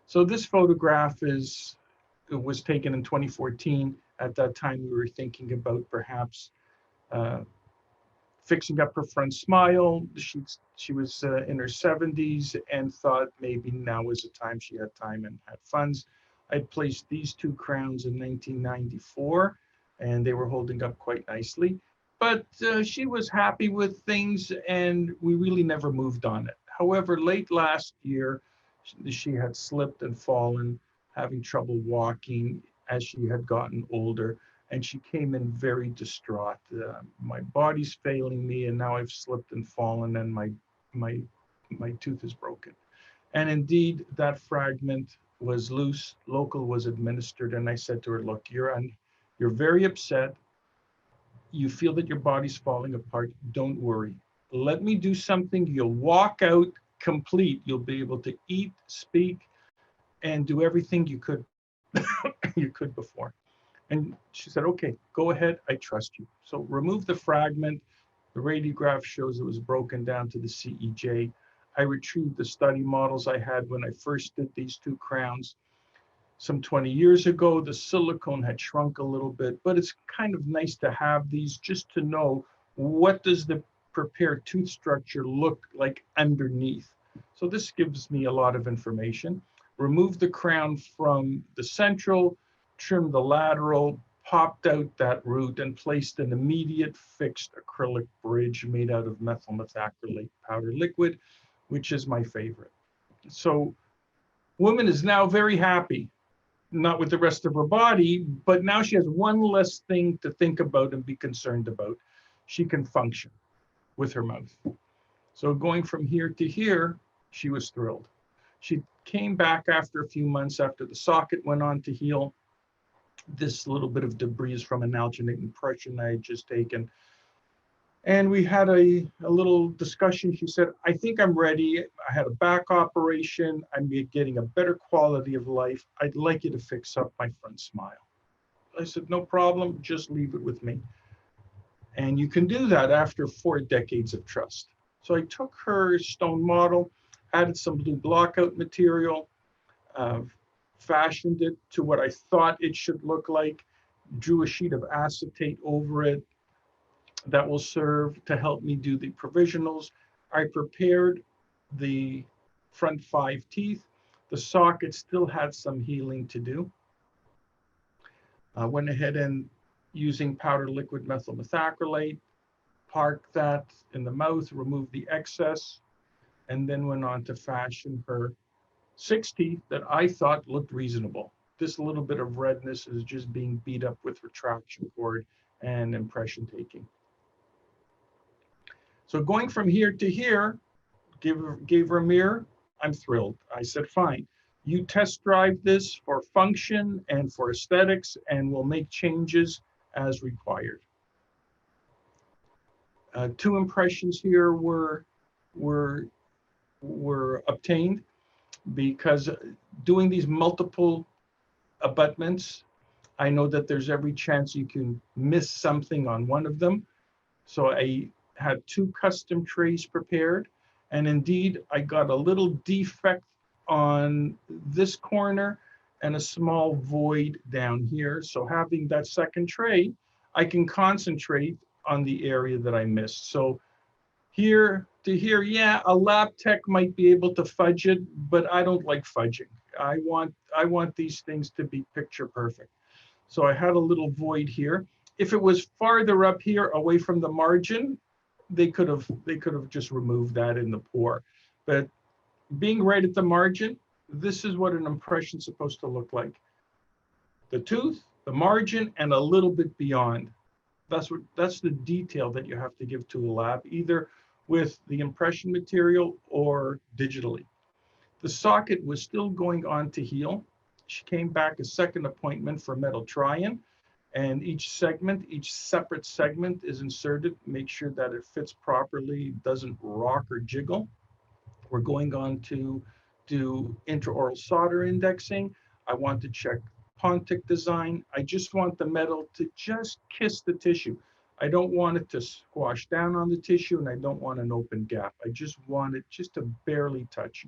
So this photograph it was taken in 2014. At that time, we were thinking about perhaps uh, fixing up her front smile. She was in her 70s and thought maybe now was the time she had time and had funds. I placed these two crowns in 1994, and they were holding up quite nicely. But she was happy with things, and we really never moved on it. However, late last year, she had slipped and fallen, having trouble walking as she had gotten older, and she came in very distraught. My body's failing me, and now I've slipped and fallen, and my my tooth is broken. And indeed, that fragment was loose. Local was administered, and I said to her, "Look, you're very upset. You feel that your body's falling apart. Don't worry. Let me do something. You'll walk out complete. You'll be able to eat, speak, and do everything you could you could before." And she said, "Okay, go ahead. I trust you." So remove the fragment. The radiograph shows it was broken down to the CEJ. I retrieved the study models I had when I first did these two crowns some 20 years ago. The silicone had shrunk a little bit, but it's kind of nice to have these just to know what does the prepared tooth structure look like underneath. So this gives me a lot of information. Remove the crown from the central, trim the lateral, popped out that root, and placed an immediate fixed acrylic bridge made out of methyl methacrylate powder liquid, which is my favorite. So woman is now very happy, not with the rest of her body, but now she has one less thing to think about and be concerned about. She can function with her mouth. So going from here to here, she was thrilled. She came back after a few months after the socket went on to heal. This little bit of debris is from an alginate impression I had just taken. And we had a little discussion. She said, "I think I'm ready. I had a back operation. I'm getting a better quality of life. I'd like you to fix up my front smile." I said, "No problem. Just leave it with me." And you can do that after 4 decades of trust. So I took her stone model, added some blue blockout material, uh, fashioned it to what I thought it should look like, drew a sheet of acetate over it that will serve to help me do the provisionals. I prepared the front 5 teeth. The socket still had some healing to do. I went ahead and using powder liquid methyl methacrylate, parked that in the mouth, removed the excess, and then went on to fashion her 6 teeth that I thought looked reasonable. This little bit of redness is just being beat up with retraction cord and impression taking. So going from here to here, gave her a mirror. I'm thrilled. I said, "Fine. You test drive this for function and for aesthetics, and we'll make changes as required." 2 impressions here were obtained because doing these multiple abutments, I know that there's every chance you can miss something on one of them. So I had 2 custom trays prepared. And indeed, I got a little defect on this corner and a small void down here. So having that second tray, I can concentrate on the area that I missed. So here to here, yeah, a lab tech might be able to fudge it, but I don't like fudging. I want these things to be picture perfect. So I had a little void here. If it was farther up here away from the margin, they could have just removed that in the pour. But being right at the margin, this is what an impression is supposed to look like. The tooth, the margin, and a little bit beyond. That's the detail that you have to give to a lab, either with the impression material or digitally. The socket was still going on to heal. She came back a second appointment for metal try-in, and each separate segment is inserted. Make sure that it fits properly, doesn't rock or jiggle. We're going on to do intraoral solder indexing. I want to check Pontic design. I just want the metal to just kiss the tissue. I don't want it to squash down on the tissue, and I don't want an open gap. I just want it just to barely touch.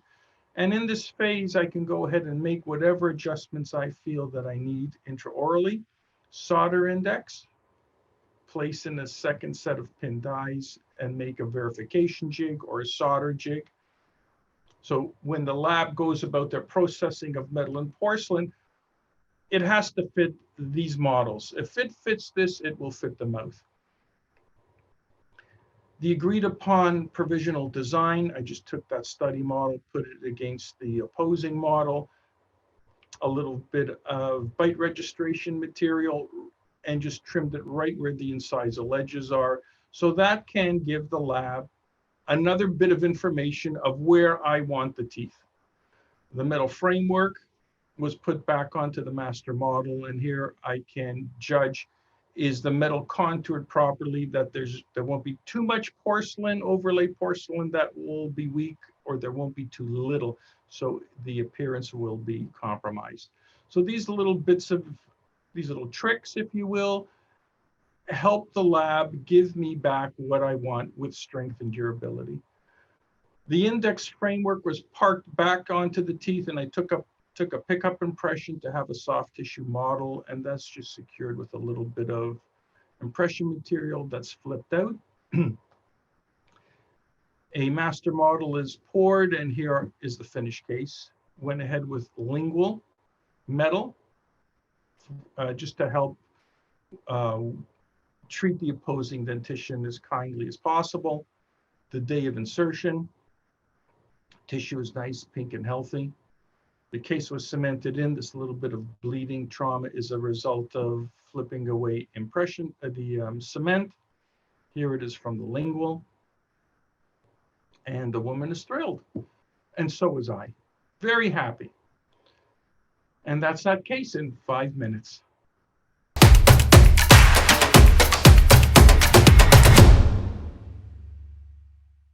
And in this phase, I can go ahead and make whatever adjustments I feel that I need intraorally, solder index, place in a second set of pin dies, and make a verification jig or a solder jig. So when the lab goes about their processing of metal and porcelain, it has to fit these models. If it fits this, it will fit the mouth. The agreed upon provisional design, I just took that study model, put it against the opposing model, a little bit of bite registration material, and just trimmed it right where the incisal edges are. So that can give the lab another bit of information of where I want the teeth. The metal framework was put back onto the master model, and here I can judge, is the metal contoured properly, that there won't be too much porcelain, overlay porcelain that will be weak, or there won't be too little, so the appearance will be compromised. So these little bits of, these little tricks, if you will, help the lab give me back what I want with strength and durability. The index framework was parked back onto the teeth, and I took a pickup impression to have a soft tissue model, and that's just secured with a little bit of impression material that's flipped out. A master model is poured, and here is the finished case. Went ahead with lingual metal just to help treat the opposing dentition as kindly as possible. The day of insertion, tissue is nice, pink and healthy. The case was cemented in. This little bit of bleeding trauma is a result of flipping away impression of the cement. Here it is from the lingual. And the woman is thrilled. And so was I. Very happy. And that's that case in 5 minutes.